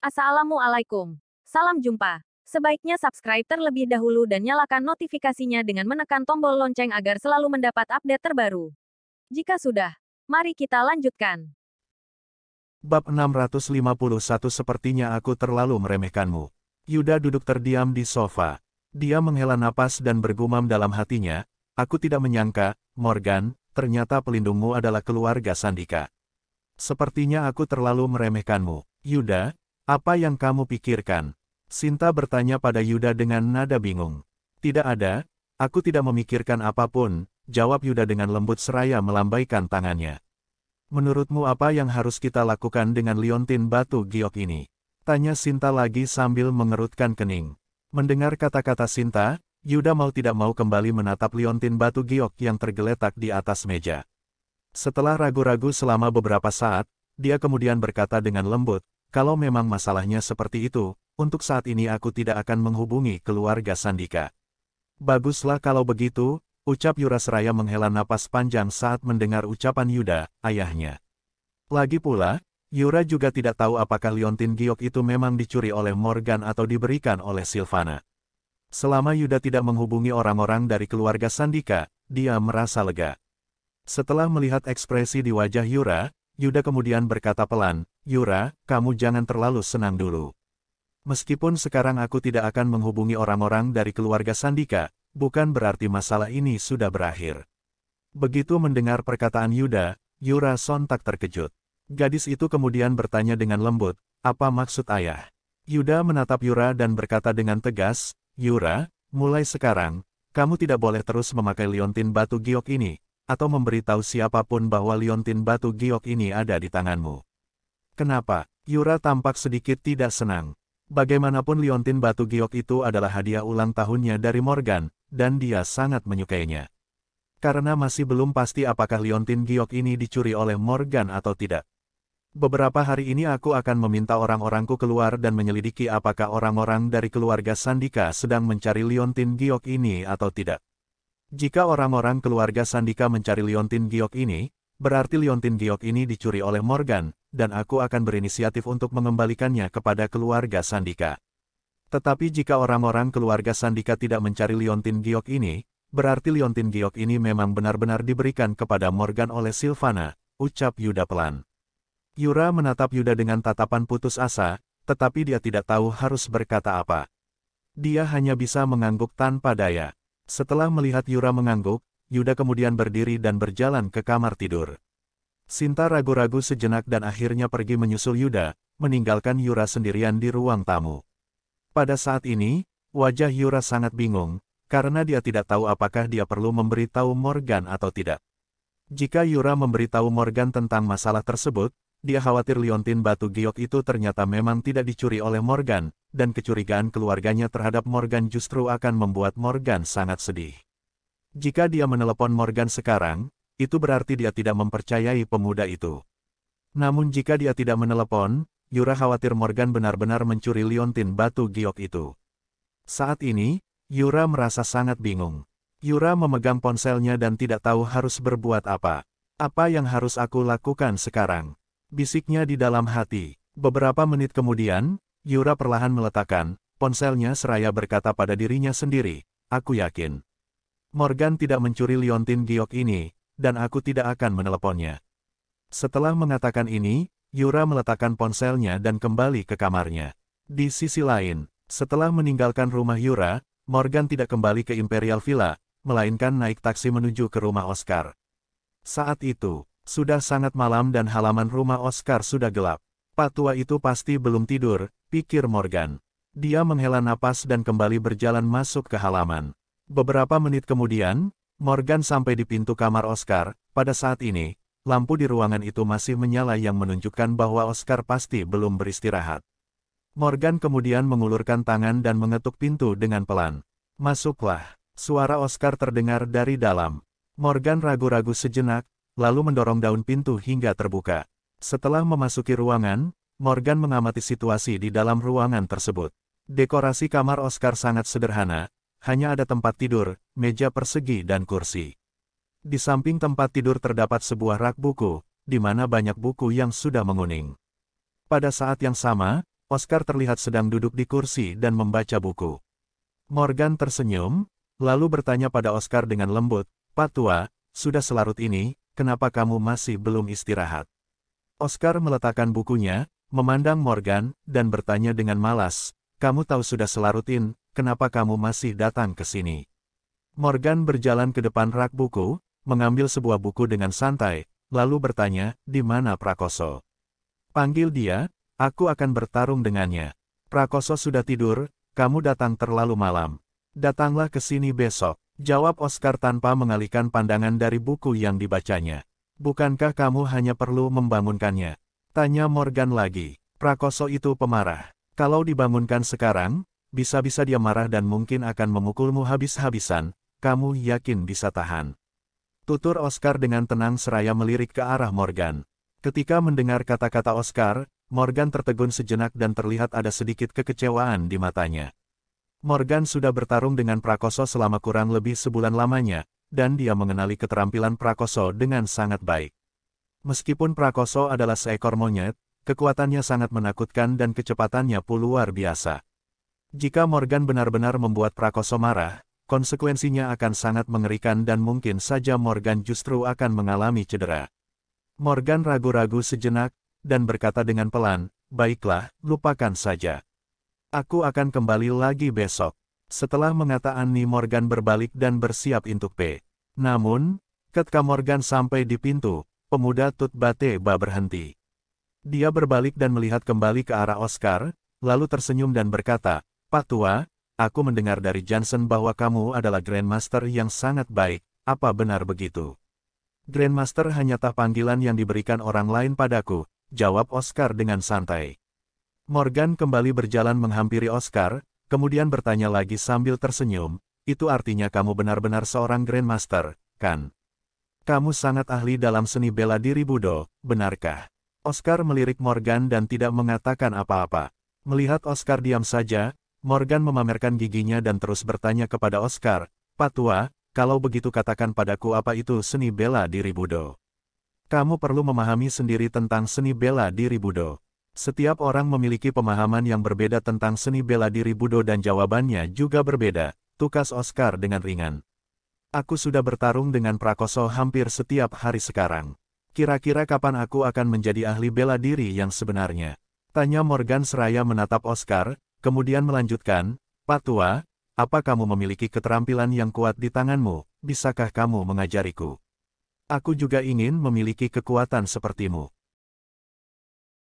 Assalamualaikum. Salam jumpa. Sebaiknya subscribe terlebih dahulu dan nyalakan notifikasinya dengan menekan tombol lonceng agar selalu mendapat update terbaru. Jika sudah, mari kita lanjutkan. Bab 651 Sepertinya aku terlalu meremehkanmu. Yuda duduk terdiam di sofa. Dia menghela napas dan bergumam dalam hatinya, aku tidak menyangka, Morgan, ternyata pelindungmu adalah keluarga Sandika. Sepertinya aku terlalu meremehkanmu. Yuda, apa yang kamu pikirkan? Sinta bertanya pada Yuda dengan nada bingung. Tidak ada, aku tidak memikirkan apapun, jawab Yuda dengan lembut seraya melambaikan tangannya. Menurutmu apa yang harus kita lakukan dengan liontin batu giok ini? Tanya Sinta lagi sambil mengerutkan kening. Mendengar kata-kata Sinta, Yuda mau tidak mau kembali menatap liontin batu giok yang tergeletak di atas meja. Setelah ragu-ragu selama beberapa saat, dia kemudian berkata dengan lembut, kalau memang masalahnya seperti itu, untuk saat ini aku tidak akan menghubungi keluarga Sandika. Baguslah kalau begitu, ucap Yura seraya menghela napas panjang saat mendengar ucapan Yuda, ayahnya. Lagi pula, Yura juga tidak tahu apakah liontin giok itu memang dicuri oleh Morgan atau diberikan oleh Sylvana. Selama Yuda tidak menghubungi orang-orang dari keluarga Sandika, dia merasa lega. Setelah melihat ekspresi di wajah Yura, Yuda kemudian berkata pelan, Yura, kamu jangan terlalu senang dulu. Meskipun sekarang aku tidak akan menghubungi orang-orang dari keluarga Sandika, bukan berarti masalah ini sudah berakhir. Begitu mendengar perkataan Yuda, Yura sontak terkejut. Gadis itu kemudian bertanya dengan lembut, apa maksud ayah? Yuda menatap Yura dan berkata dengan tegas, Yura, mulai sekarang, kamu tidak boleh terus memakai liontin batu giok ini, atau memberitahu siapapun bahwa liontin batu giok ini ada di tanganmu. Kenapa? Yura tampak sedikit tidak senang. Bagaimanapun liontin batu giok itu adalah hadiah ulang tahunnya dari Morgan, dan dia sangat menyukainya. Karena masih belum pasti apakah liontin giok ini dicuri oleh Morgan atau tidak. Beberapa hari ini aku akan meminta orang-orangku keluar dan menyelidiki apakah orang-orang dari keluarga Sandika sedang mencari liontin giok ini atau tidak. Jika orang-orang keluarga Sandika mencari liontin giok ini, berarti liontin giok ini dicuri oleh Morgan, dan aku akan berinisiatif untuk mengembalikannya kepada keluarga Sandika. Tetapi jika orang-orang keluarga Sandika tidak mencari liontin giok ini, berarti liontin giok ini memang benar-benar diberikan kepada Morgan oleh Sylvana, ucap Yuda pelan. Yura menatap Yuda dengan tatapan putus asa, tetapi dia tidak tahu harus berkata apa. Dia hanya bisa mengangguk tanpa daya. Setelah melihat Yura mengangguk, Yuda kemudian berdiri dan berjalan ke kamar tidur. Sinta ragu-ragu sejenak dan akhirnya pergi menyusul Yuda, meninggalkan Yura sendirian di ruang tamu. Pada saat ini, wajah Yura sangat bingung, karena dia tidak tahu apakah dia perlu memberitahu Morgan atau tidak. Jika Yura memberitahu Morgan tentang masalah tersebut, dia khawatir liontin batu giok itu ternyata memang tidak dicuri oleh Morgan, dan kecurigaan keluarganya terhadap Morgan justru akan membuat Morgan sangat sedih. Jika dia menelepon Morgan sekarang, itu berarti dia tidak mempercayai pemuda itu. Namun jika dia tidak menelepon, Yura khawatir Morgan benar-benar mencuri liontin batu giok itu. Saat ini, Yura merasa sangat bingung. Yura memegang ponselnya dan tidak tahu harus berbuat apa. Apa yang harus aku lakukan sekarang? Bisiknya di dalam hati. Beberapa menit kemudian, Yura perlahan meletakkan ponselnya seraya berkata pada dirinya sendiri, aku yakin Morgan tidak mencuri liontin giok ini, dan aku tidak akan meneleponnya. Setelah mengatakan ini, Yura meletakkan ponselnya dan kembali ke kamarnya. Di sisi lain, setelah meninggalkan rumah Yura, Morgan tidak kembali ke Imperial Villa, melainkan naik taksi menuju ke rumah Oscar. Saat itu, sudah sangat malam dan halaman rumah Oscar sudah gelap. Pak tua itu pasti belum tidur, pikir Morgan. Dia menghela napas dan kembali berjalan masuk ke halaman. Beberapa menit kemudian, Morgan sampai di pintu kamar Oscar. Pada saat ini, lampu di ruangan itu masih menyala yang menunjukkan bahwa Oscar pasti belum beristirahat. Morgan kemudian mengulurkan tangan dan mengetuk pintu dengan pelan. Masuklah, suara Oscar terdengar dari dalam. Morgan ragu-ragu sejenak, lalu mendorong daun pintu hingga terbuka. Setelah memasuki ruangan, Morgan mengamati situasi di dalam ruangan tersebut. Dekorasi kamar Oscar sangat sederhana, hanya ada tempat tidur, meja persegi dan kursi. Di samping tempat tidur terdapat sebuah rak buku, di mana banyak buku yang sudah menguning. Pada saat yang sama, Oscar terlihat sedang duduk di kursi dan membaca buku. Morgan tersenyum, lalu bertanya pada Oscar dengan lembut, "Pak Tua, sudah selarut ini, kenapa kamu masih belum istirahat?" Oscar meletakkan bukunya, memandang Morgan, dan bertanya dengan malas, "Kamu tahu sudah selarutin, kenapa kamu masih datang ke sini?" Morgan berjalan ke depan rak buku, mengambil sebuah buku dengan santai, lalu bertanya, "Di mana Prakoso?" "Panggil dia, aku akan bertarung dengannya." "Prakoso sudah tidur, kamu datang terlalu malam. Datanglah ke sini besok," jawab Oscar tanpa mengalihkan pandangan dari buku yang dibacanya. "Bukankah kamu hanya perlu membangunkannya?" Tanya Morgan lagi. "Prakoso itu pemarah. Kalau dibangunkan sekarang, bisa-bisa dia marah dan mungkin akan memukulmu habis-habisan. Kamu yakin bisa tahan?" Tutur Oscar dengan tenang seraya melirik ke arah Morgan. Ketika mendengar kata-kata Oscar, Morgan tertegun sejenak dan terlihat ada sedikit kekecewaan di matanya. Morgan sudah bertarung dengan Prakoso selama kurang lebih sebulan lamanya, dan dia mengenali keterampilan Prakoso dengan sangat baik. Meskipun Prakoso adalah seekor monyet, kekuatannya sangat menakutkan dan kecepatannya pun luar biasa. Jika Morgan benar-benar membuat Prakoso marah, konsekuensinya akan sangat mengerikan dan mungkin saja Morgan justru akan mengalami cedera. Morgan ragu-ragu sejenak, dan berkata dengan pelan, "Baiklah, lupakan saja. Aku akan kembali lagi besok." Setelah mengatakan ini Morgan berbalik dan bersiap untuk P. Namun, ketika Morgan sampai di pintu, pemuda Tut Bateba berhenti. Dia berbalik dan melihat kembali ke arah Oscar, lalu tersenyum dan berkata, "Pak Tua, aku mendengar dari Johnson bahwa kamu adalah Grandmaster yang sangat baik, apa benar begitu?" "Grandmaster hanya panggilan yang diberikan orang lain padaku," jawab Oscar dengan santai. Morgan kembali berjalan menghampiri Oscar, kemudian bertanya lagi sambil tersenyum, "Itu artinya kamu benar-benar seorang Grandmaster, kan? Kamu sangat ahli dalam seni bela diri Budo, benarkah?" Oscar melirik Morgan dan tidak mengatakan apa-apa. Melihat Oscar diam saja, Morgan memamerkan giginya dan terus bertanya kepada Oscar, "Pak Tua, kalau begitu katakan padaku apa itu seni bela diri Budo." "Kamu perlu memahami sendiri tentang seni bela diri Budo. Setiap orang memiliki pemahaman yang berbeda tentang seni bela diri Budo dan jawabannya juga berbeda," tukas Oscar dengan ringan. "Aku sudah bertarung dengan Prakoso hampir setiap hari sekarang. Kira-kira kapan aku akan menjadi ahli bela diri yang sebenarnya?" Tanya Morgan seraya menatap Oscar, kemudian melanjutkan, "Pak Tua, apa kamu memiliki keterampilan yang kuat di tanganmu, bisakah kamu mengajariku? Aku juga ingin memiliki kekuatan sepertimu."